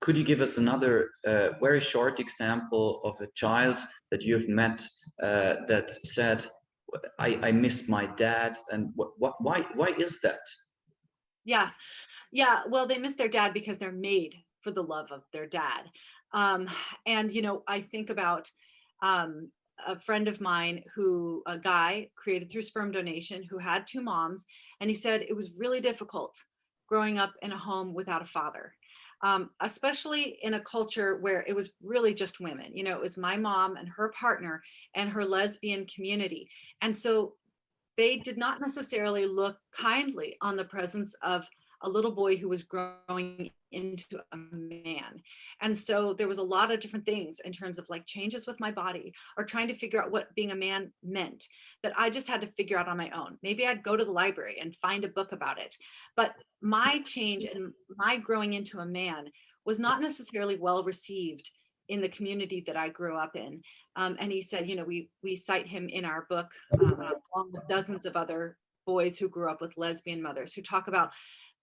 could you give us another very short example of a child that you've met that said, I missed my dad, and why is that? Yeah. Yeah. Well, they miss their dad because they're made for the love of their dad. Um, and, I think about a friend of mine a guy created through sperm donation who had two moms. And he said it was really difficult growing up in a home without a father. Especially in a culture where it was really just women. It was my mom and her partner and her lesbian community. And so they did not necessarily look kindly on the presence of a little boy who was growing into a man. And so there was a lot of different things in terms of like changes with my body or trying to figure out what being a man meant that I just had to figure out on my own. Maybe I'd go to the library and find a book about it. But my change and my growing into a man was not necessarily well received in the community that I grew up in. And he said, we cite him in our book, along with dozens of other boys who grew up with lesbian mothers who talk about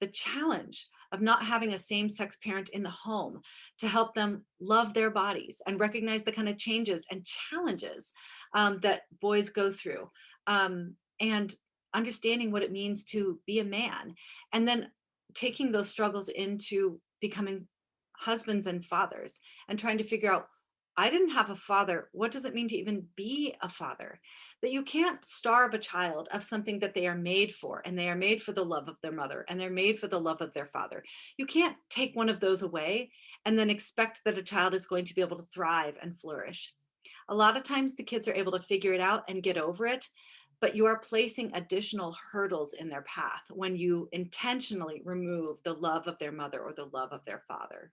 the challenge of not having a same-sex parent in the home to help them love their bodies and recognize the kind of changes and challenges that boys go through, and understanding what it means to be a man, and then taking those struggles into becoming husbands and fathers and trying to figure out, I didn't have a father. What does it mean to even be a father? That you can't starve a child of something that they are made for, and they are made for the love of their mother, and they're made for the love of their father. You can't take one of those away and then expect that a child is going to be able to thrive and flourish. A lot of times the kids are able to figure it out and get over it, but you are placing additional hurdles in their path when you intentionally remove the love of their mother or the love of their father.